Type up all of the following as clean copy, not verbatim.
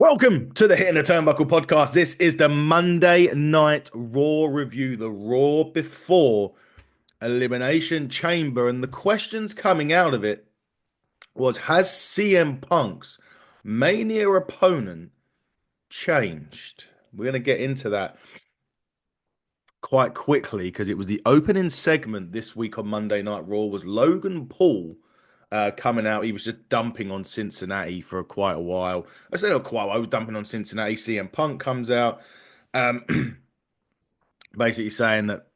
Welcome to the Hitting the Turnbuckle podcast. This is the Monday Night Raw review, the Raw before Elimination Chamber. And the questions coming out of it was, has CM Punk's Mania opponent changed? We're going to get into that quite quickly because it was the opening segment this week on Monday Night Raw was Logan Paul coming out. He was just dumping on Cincinnati for quite a while. I say not quite a while, he was dumping on Cincinnati. CM Punk comes out, basically saying that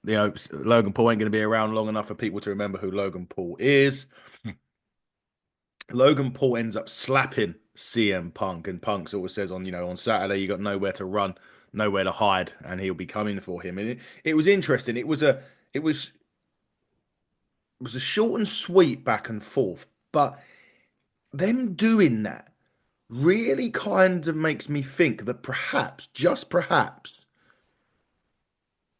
Logan Paul ain't going to be around long enough for people to remember who Logan Paul is. Logan Paul ends up slapping CM Punk, and Punk sort of says on Saturday you got nowhere to run, nowhere to hide, and he'll be coming for him. And it was interesting. It was a short and sweet back and forth, but them doing that really kind of makes me think that perhaps, just perhaps,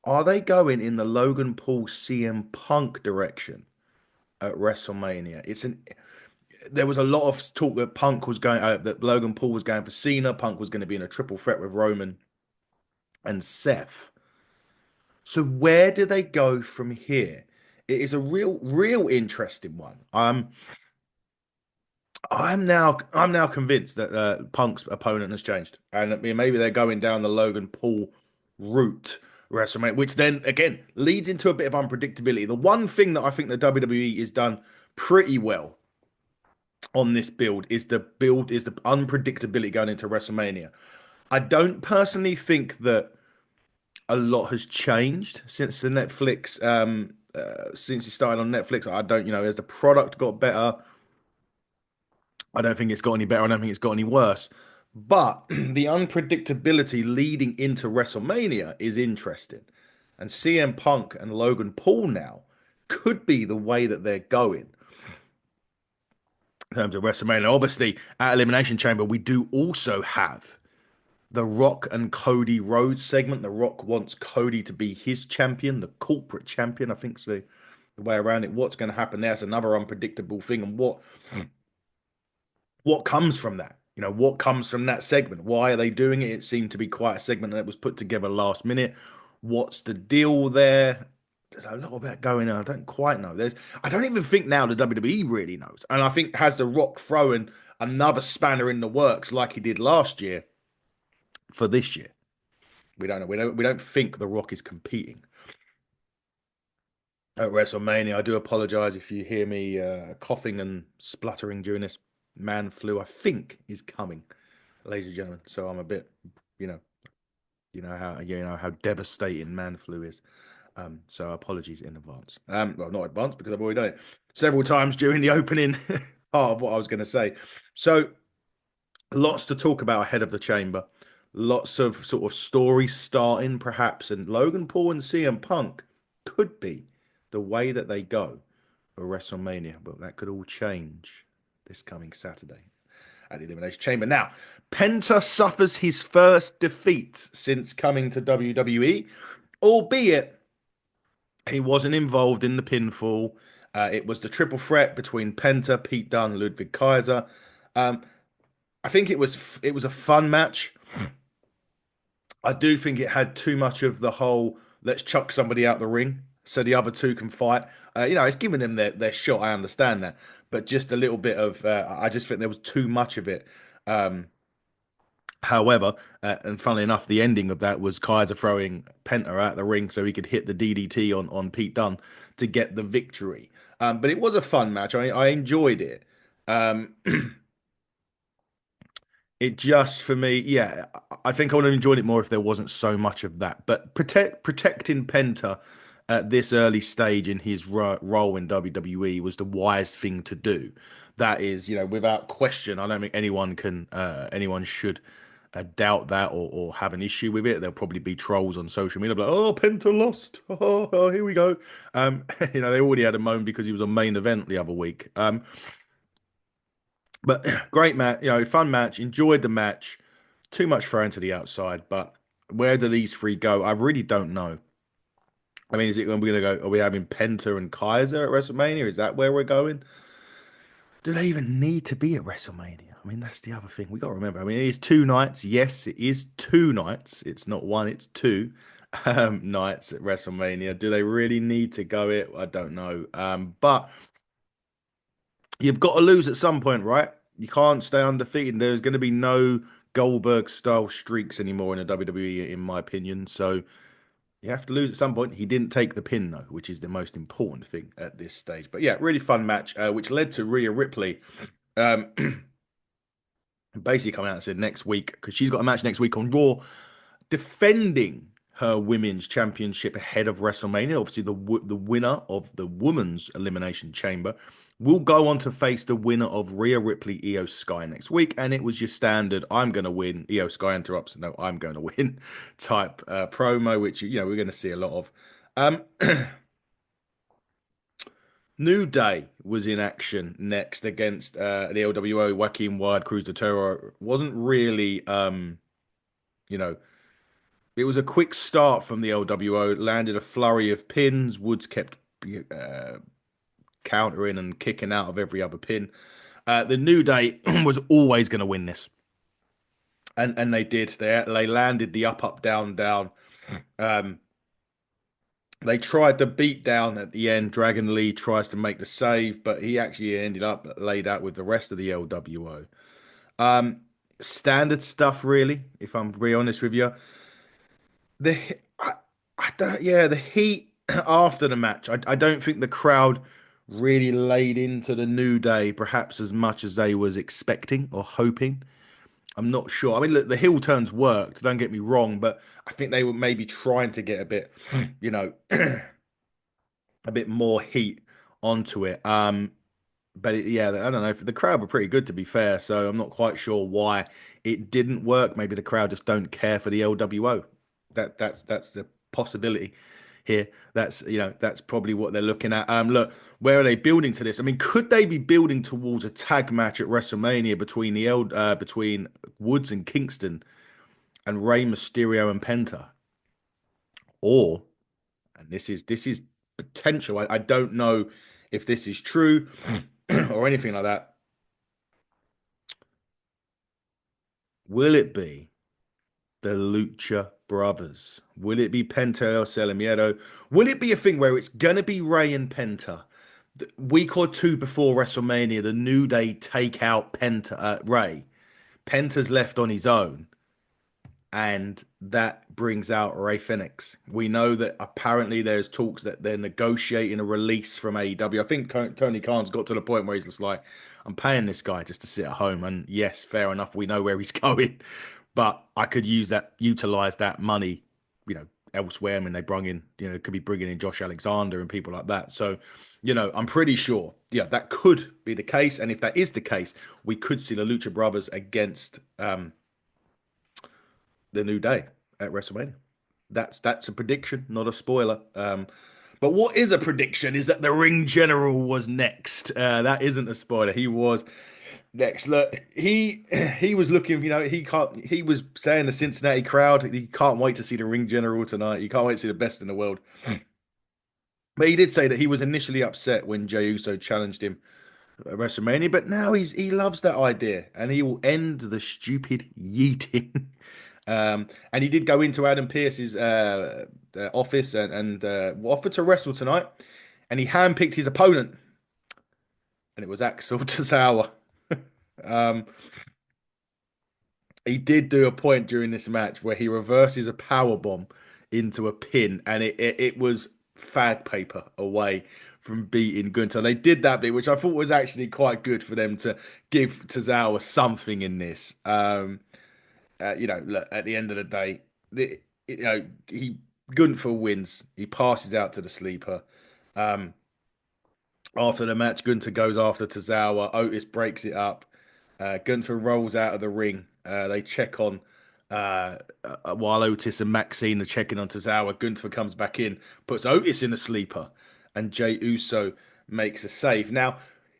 are they going in the Logan Paul CM Punk direction at WrestleMania? There was a lot of talk that that Logan Paul was going for Cena, Punk was going to be in a triple threat with Roman and Seth. So where do they go from here? It is a real interesting one. I'm now convinced that Punk's opponent has changed, and maybe they're going down the Logan Paul route WrestleMania, which then again leads into a bit of unpredictability. The one thing that I think the WWE is done pretty well on this build is the unpredictability going into WrestleMania. I don't personally think that a lot has changed since the Netflix since it started on Netflix. I don't, as the product got better, I don't think it's got any better. I don't think it's got any worse. But the unpredictability leading into WrestleMania is interesting. And CM Punk and Logan Paul now could be the way that they're going in terms of WrestleMania. Obviously, at Elimination Chamber, we do also have the Rock and Cody Rhodes segment. The Rock wants Cody to be his champion, the corporate champion. I think the way around it. What's going to happen there? It's another unpredictable thing. And what comes from that? What comes from that segment? Why are they doing it? It seemed to be quite a segment that was put together last minute. What's the deal there? There's a lot of that going on. I don't quite know. I don't even think now the WWE really knows. And I think has The Rock throwing another spanner in the works like he did last year for this year. We don't know. We don't think The Rock is competing at WrestleMania. I do apologize if you hear me coughing and spluttering during this. Man flu, I think, is coming, ladies and gentlemen. So I'm a bit, you know, you know how devastating man flu is. So apologies in advance. Well, not advance because I've already done it several times during the opening part of what I was going to say. So lots to talk about ahead of the chamber. Lots of sort of stories starting, perhaps, and Logan Paul and CM Punk could be the way that they go for WrestleMania, but that could all change this coming Saturday at the Elimination Chamber. Now, Penta suffers his first defeat since coming to WWE, albeit he wasn't involved in the pinfall. It was the triple threat between Penta, Pete Dunne, Ludwig Kaiser. Um, I think it was a fun match. I do think it had too much of the whole let's chuck somebody out the ring so the other two can fight. It's giving them their shot. I understand that, but just a little bit of I just think there was too much of it. Um, However, and funnily enough, the ending of that was Kaiser throwing Penta out the ring so he could hit the DDT on Pete Dunne to get the victory. But it was a fun match. I enjoyed it. Um, It just for me, yeah, I think I would have enjoyed it more if there wasn't so much of that. But protecting Penta at this early stage in his role in WWE was the wise thing to do. That is, without question, I don't think anyone should doubt that or have an issue with it. There'll probably be trolls on social media like, "Oh, Penta lost. Oh, here we go." They already had a moan because he was on main event the other week. But great match, fun match. Enjoyed the match. Too much thrown to the outside, but where do these three go? I really don't know. I mean, is it when we're gonna go? Are we having Penta and Kaiser at WrestleMania? Is that where we're going? Do they even need to be at WrestleMania? I mean, that's the other thing. We got to remember. I mean, it is 2 nights. Yes, it is 2 nights. It's not one, it's two nights at WrestleMania. Do they really need to go it? I don't know. But you've got to lose at some point, right? You can't stay undefeated. There's going to be no Goldberg style streaks anymore in the WWE, in my opinion. So you have to lose at some point. He didn't take the pin though, which is the most important thing at this stage. But yeah, really fun match, which led to Rhea Ripley um, basically coming out and said next week, because she's got a match next week on Raw, defending her women's championship ahead of WrestleMania. Obviously, the winner of the women's elimination chamber will go on to face the winner of Rhea Ripley, Io Sky next week. And it was your standard, I'm going to win. Io Sky interrupts, no, I'm going to win type promo, which, we're going to see a lot of. Um, New Day was in action next against the LWO, Joaquin Wild, Cruz de Toro. Wasn't really, you know, it was a quick start from the LWO, landed a flurry of pins. Woods kept uh, countering and kicking out of every other pin. The New Day was always going to win this, and they did. They landed the up down down. Um, they tried to beat down at the end. Dragon Lee tries to make the save, but he actually ended up laid out with the rest of the LWO. Um, Standard stuff, really. If I'm to be honest with you, the I don't, yeah, the heat after the match. I don't think the crowd really laid into the New Day perhaps as much as they was expecting or hoping. I'm not sure. I mean, look, the heel turns worked. Don't get me wrong, but I think they were maybe trying to get a bit, you know, a bit more heat onto it. But yeah, I don't know. The crowd were pretty good to be fair, so I'm not quite sure why it didn't work. Maybe the crowd just don't care for the LWO. That's the possibility here. That's probably what they're looking at. Look, where are they building to this? I mean, could they be building towards a tag match at WrestleMania between Woods and Kingston and Rey Mysterio and Penta, or and this is potential. I don't know if this is true or anything like that. Will it be the Lucha Brothers? Will it be Penta El Salamiero? Will it be a thing where it's gonna be Ray and Penta? The week or two before WrestleMania, the New Day take out Ray. Penta's left on his own, and that brings out Ray Phoenix. We know that apparently there's talks that they're negotiating a release from AEW. I think Tony Khan's got to the point where he's just like, I'm paying this guy just to sit at home. And yes, fair enough, we know where he's going, but I could utilize that money, elsewhere. I mean, they bring in, could be bringing in Josh Alexander and people like that. So, I'm pretty sure, yeah, that could be the case. And if that is the case, we could see the Lucha Brothers against the New Day at WrestleMania. That's a prediction, not a spoiler. But what is a prediction is that the Ring General was next. That isn't a spoiler. He was next. Look, he was looking. He can't. He was saying the Cincinnati crowd. He can't wait to see the Ring General tonight. He can't wait to see the best in the world. But he did say that he was initially upset when Jey Uso challenged him at WrestleMania, but now he loves that idea, and he will end the stupid yeeting. And he did go into Adam Pearce's office and offered to wrestle tonight, and he handpicked his opponent, and it was Axel Tozawa. Um, he did do a point during this match where he reverses a power bomb into a pin, and it was fag paper away from beating Gunter. They did that bit, which I thought was actually quite good for them to give Tozawa something in this. Look, at the end of the day, he Gunther wins. He passes out to the sleeper. Um, After the match, Gunther goes after Tozawa. Otis breaks it up. Gunther rolls out of the ring. They check on while Otis and Maxine are checking on Tozawa. Gunther comes back in, puts Otis in a sleeper, and Jey Uso makes a save. Now,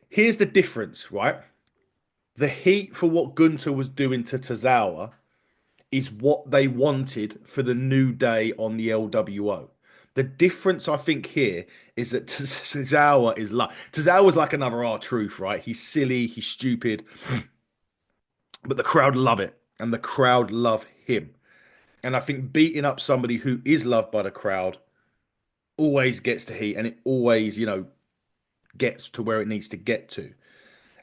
here's the difference, right? The heat for what Gunther was doing to Tozawa is what they wanted for the New Day on the LWO. The difference I think here is that Tozawa's like another R-Truth, right? He's silly, he's stupid, but the crowd love it, and the crowd love him. And I think beating up somebody who is loved by the crowd always gets to heat, and it always, gets to where it needs to get to.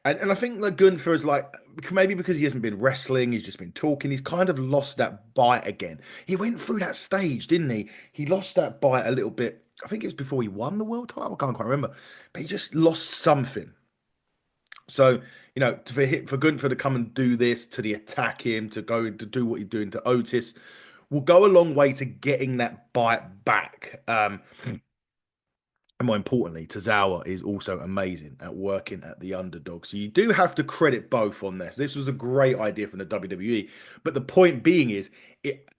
And I think that Gunther is like, maybe because he hasn't been wrestling, he's just been talking, he's kind of lost that bite again. He went through that stage, didn't he? He lost that bite a little bit. I think it was before he won the world title. I can't quite remember, but he just lost something. So, for Gunther to come and do this, to attack him, to go to do what he's doing to Otis, will go a long way to getting that bite back. And more importantly, Tozawa is also amazing at working at the underdog. So you do have to credit both on this. This was a great idea from the WWE. But the point being is,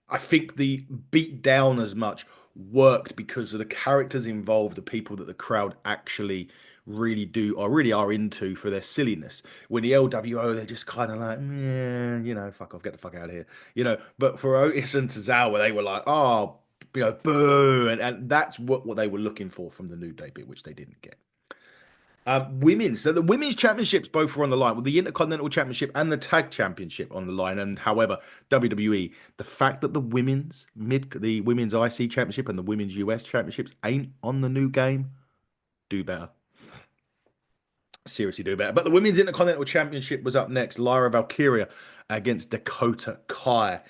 I think the beat down as much worked because of the characters involved, the people that the crowd actually really do or really are into for their silliness. When the LWO, they're just kind of like, yeah, fuck off, get the fuck out of here. But for Otis and Tozawa, they were like, oh, boo, and that's what they were looking for from the New Day bit, which they didn't get. So the women's championships both were on the line, with the Intercontinental Championship and the Tag Championship on the line. And however, WWE, the fact that the women's IC Championship and the women's US Championships ain't on the new game, do better. Seriously, do better. But the women's Intercontinental Championship was up next. Lyra Valkyria against Dakota Kai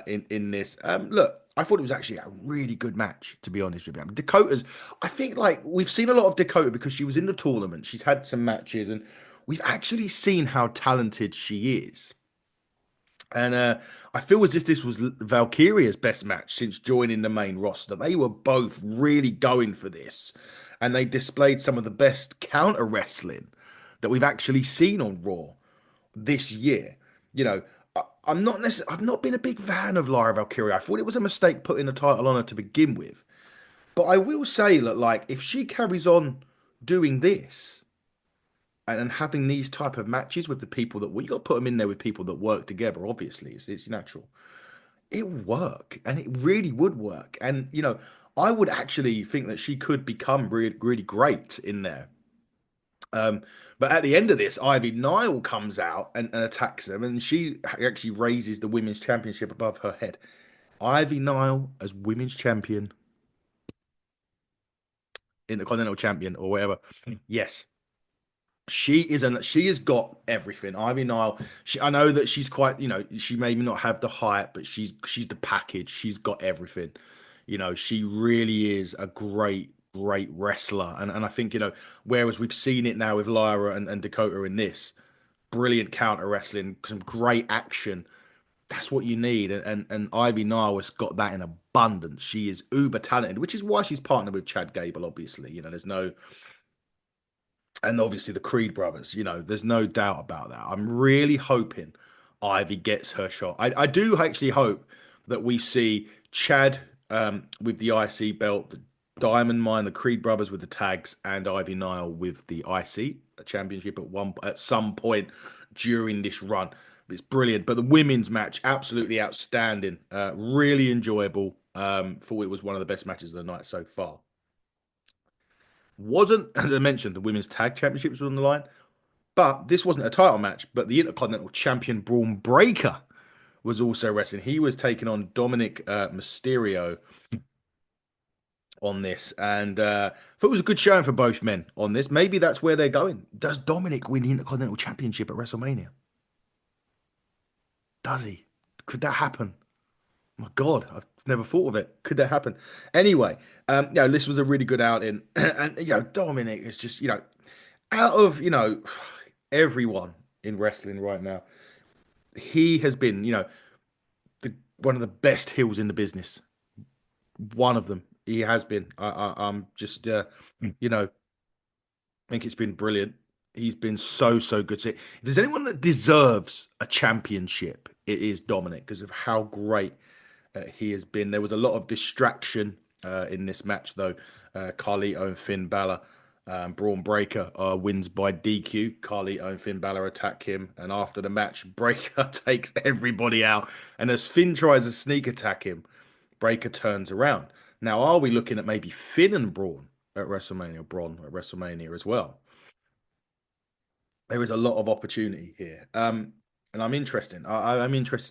in this. Look, I thought it was actually a really good match, to be honest with you. Dakota's, I think, like, we've seen a lot of Dakota because she was in the tournament. She's had some matches, and we've actually seen how talented she is. And I feel as if this was Valkyria's best match since joining the main roster. They were both really going for this, and they displayed some of the best counter wrestling that we've actually seen on Raw this year. You know, I've not been a big fan of Lyra Valkyria. I thought it was a mistake putting the title on her to begin with. But I will say that, like, if she carries on doing this and having these type of matches with the people that, well, you got to put them in there with people that work together. Obviously, it's natural. It would work, and it really would work. And I would actually think that she could become really, really great in there. Um, but at the end of this, Ivy Nile comes out and attacks them, and she actually raises the women's championship above her head. Ivy Nile as women's champion, intercontinental champion, or whatever. Yes, she has got everything. Ivy Nile. I know that she's quite. She maybe not have the height, but she's the package. She's got everything. She really is a great wrestler. And I think, whereas we've seen it now with Lyra and Dakota in this, brilliant counter wrestling, some great action. That's what you need. And Ivy Nile has got that in abundance. She is uber talented, which is why she's partnered with Chad Gable, obviously. There's no, and obviously the Creed brothers, there's no doubt about that. I'm really hoping Ivy gets her shot. I do actually hope that we see Chad with the IC belt, the Diamond Mine, the Creed brothers with the tags, and Ivy Nile with the IC championship at some point during this run. It's brilliant. But the women's match, absolutely outstanding, really enjoyable. Thought it was one of the best matches of the night so far. Wasn't, as I mentioned, the women's tag championships were on the line, but this wasn't a title match. But the Intercontinental Champion Braun Breaker was also wrestling. He was taking on Dominic Mysterio on this, and thought it was a good showing for both men on this. Maybe that's where they're going. Does Dominic win the Intercontinental Championship at WrestleMania? Does he? Could that happen? My God, I've never thought of it. Could that happen? Anyway, this was a really good outing, and Dominic is just out of everyone in wrestling right now, he has been one of the best heels in the business. One of them, he has been. I'm just I think it's been brilliant. He's been so good. So if there's anyone that deserves a championship, it is Dominic because of how great he has been. There was a lot of distraction in this match, though. Carlito and Finn Balor. Braun Breaker wins by DQ. Carlito and Finn Balor attack him, and after the match, Breaker takes everybody out. And as Finn tries to sneak attack him, Breaker turns around. Now, are we looking at maybe Finn and Braun at WrestleMania, Braun at WrestleMania as well? There is a lot of opportunity here, and I'm interested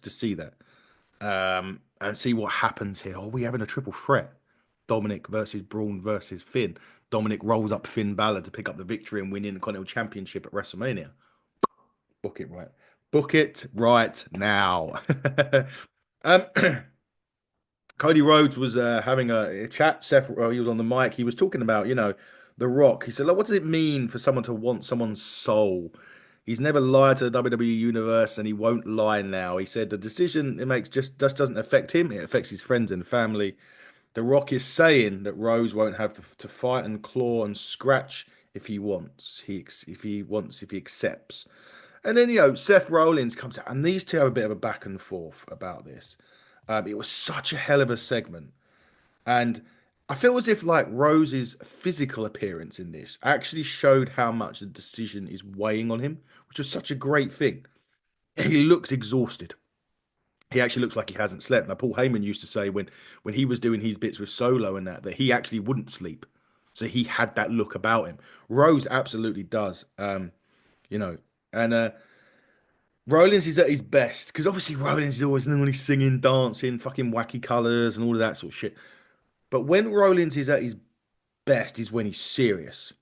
to see that, and see what happens here. Are we having a triple threat? Dominic versus Braun versus Finn. Dominic rolls up Finn Balor to pick up the victory and win the Intercontinental Championship at WrestleMania. Book it right. Book it right now. um, Cody Rhodes was having a chat. Seth, he was on the mic. He was talking about, The Rock. He said, "Look, what does it mean for someone to want someone's soul? He's never lied to the WWE universe, and he won't lie now." He said the decision it makes just doesn't affect him. It affects his friends and family. The Rock is saying that Rose won't have to fight and claw and scratch if he wants. If he accepts. And then, Seth Rollins comes out, and these two have a bit of a back and forth about this. It was such a hell of a segment. And I feel as if, like, Rose's physical appearance in this actually showed how much the decision is weighing on him, which was such a great thing. He looks exhausted. He actually looks like he hasn't slept. Now, Paul Heyman used to say when he was doing his bits with Solo and that he actually wouldn't sleep. So he had that look about him. Rose absolutely does. You know, and Rollins is at his best because obviously Rollins is always normally singing, dancing, fucking wacky colors and all of that sort of shit. But when Rollins is at his best is when he's serious.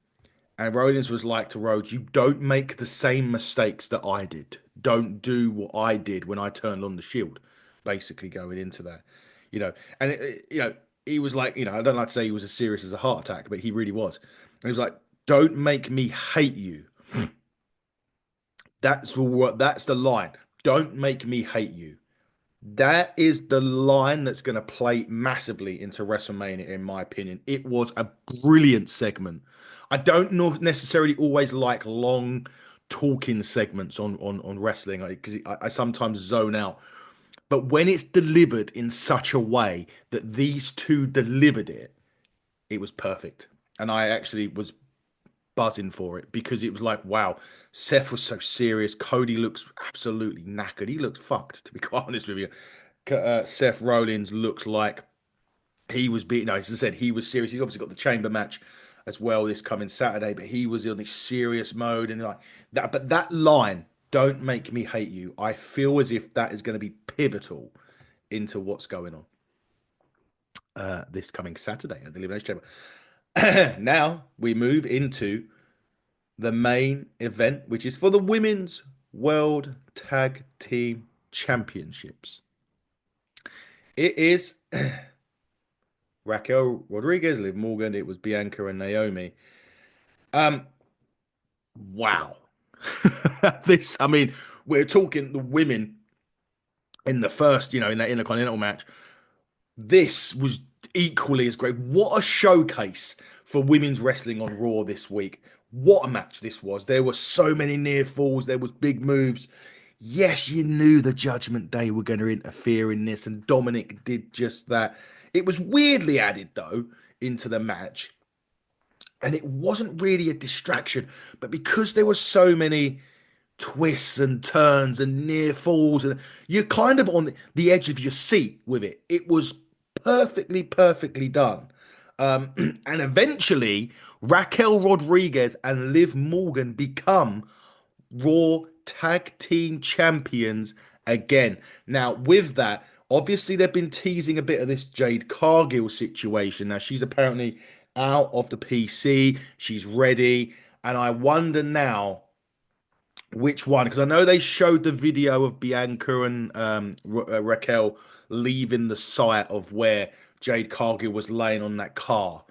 And Rollins was like to Rhodes, "You don't make the same mistakes that I did. Don't do what I did when I turned on the Shield." Basically, going into that, you know, and he was like, I don't like to say he was as serious as a heart attack, but he really was. And he was like, "Don't make me hate you." That's what. That's the line. Don't make me hate you. That is the line that's going to play massively into WrestleMania, in my opinion. It was a brilliant segment. I don't know necessarily always like long talking segments on wrestling because I sometimes zone out. But when it's delivered in such a way that these two delivered it, it was perfect. And I actually was buzzing for it because it was like, wow, Seth was so serious. Cody looks absolutely knackered. He looks fucked, to be quite honest with you. Seth Rollins looks like he was beating. No, as I said, he was serious. He's obviously got the chamber match as well this coming Saturday, but he was in this serious mode and like that. But that line, "Don't make me hate you," I feel as if that is going to be pivotal into what's going on this coming Saturday at the Elimination Chamber. Now we move into the main event, which is for the Women's World Tag Team Championships. It is Raquel Rodriguez, Liv Morgan. It was Bianca and Naomi. Um, wow. I mean, we're talking the women in the first, in that Intercontinental match. This was equally as great. What a showcase for women's wrestling on Raw this week. What a match this was. There were so many near falls. There was big moves. Yes, you knew the Judgment Day were going to interfere in this, and Dominic did just that. It was weirdly added, though, into the match, and it wasn't really a distraction. But because there were so many twists and turns and near falls, and you're kind of on the edge of your seat with it. It was perfectly done. And eventually, Raquel Rodriguez and Liv Morgan become Raw Tag Team Champions again. Now, with that, obviously they've been teasing a bit of this Jade Cargill situation. Now, she's apparently out of the PC. She's ready. And I wonder now which one, because I know they showed the video of Bianca and Raquel leaving the site of where Jade Cargill was laying on that car.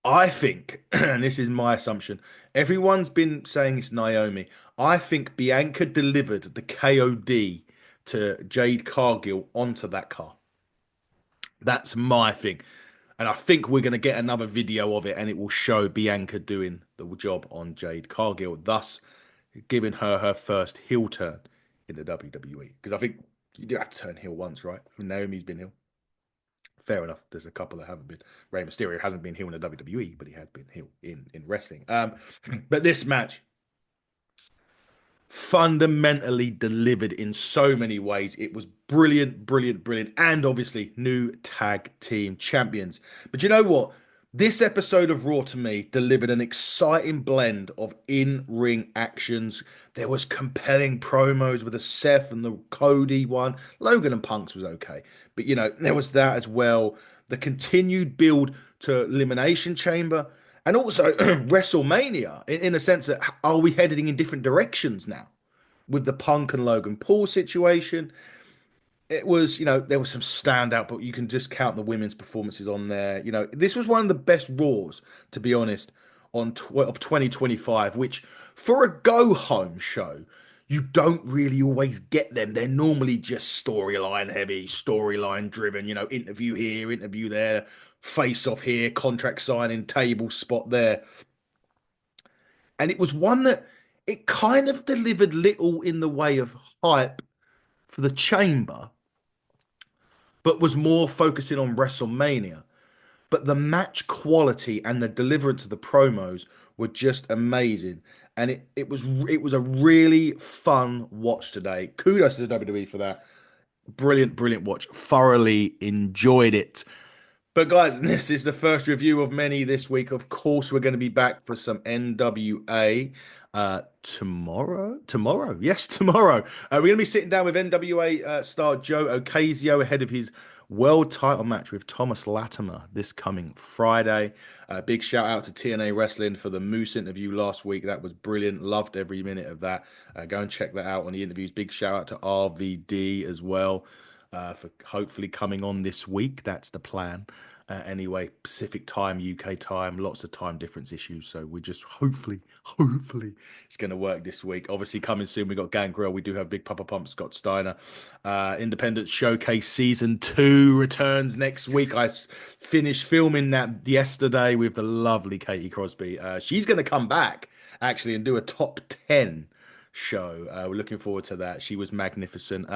I think, and this is my assumption, everyone's been saying it's Naomi. I think Bianca delivered the KOD to Jade Cargill onto that car. That's my thing. And I think we're going to get another video of it and it will show Bianca doing the job on Jade Cargill, thus giving her her first heel turn in the WWE. Because I think you do have to turn heel once, right? Naomi's been heel. Fair enough. There's a couple that haven't been. Rey Mysterio hasn't been heel in the WWE, but he had been heel in wrestling. But this match, fundamentally delivered in so many ways. It was brilliant, brilliant, brilliant, and obviously new tag team champions. But you know what? This episode of Raw to me delivered an exciting blend of in-ring actions. There was compelling promos with the Seth and the Cody one. Logan and Punk's was okay, but there was that as well. The continued build to Elimination Chamber and also WrestleMania in a sense that are we heading in different directions now with the Punk and Logan Paul situation? It was, there was some standout, but you can just count the women's performances on there. This was one of the best Raws, to be honest, of 2025, which for a go home show, you don't really always get them. They're normally just storyline heavy, storyline driven, interview here, interview there, face off here, contract signing, table spot there. And it was one that it kind of delivered little in the way of hype for the chamber, but was more focusing on WrestleMania. But the match quality and the deliverance of the promos were just amazing. And it was a really fun watch today. Kudos to the WWE for that. Brilliant, brilliant watch. Thoroughly enjoyed it. But guys, this is the first review of many this week. Of course, we're going to be back for some NWA tomorrow. Tomorrow, yes, tomorrow. We're going to be sitting down with NWA star Joe Ocasio ahead of his world title match with Thomas Latimer this coming Friday. Big shout out to TNA Wrestling for the Moose interview last week. That was brilliant. Loved every minute of that. Go and check that out on the interviews. Big shout out to RVD as well for hopefully coming on this week. That's the plan. Anyway, Pacific time, UK time, lots of time difference issues. So we just hopefully it's going to work this week. Obviously, coming soon, we got Gangrel. We do have Big Papa Pump, Scott Steiner. Independence Showcase Season 2 returns next week. I finished filming that yesterday with the lovely Katie Crosby. She's going to come back actually and do a top 10 show. We're looking forward to that. She was magnificent.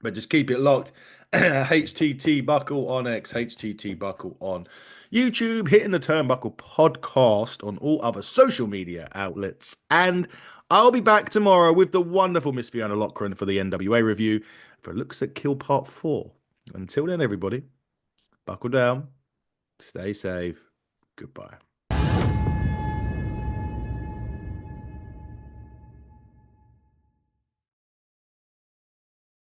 But just keep it locked. HTT Buckle on X, HTT Buckle on YouTube, Hitting the Turnbuckle podcast on all other social media outlets. And I'll be back tomorrow with the wonderful Miss Fiona Lochran for the NWA review for Looks at Kill Part 4. Until then, everybody, buckle down, stay safe, goodbye.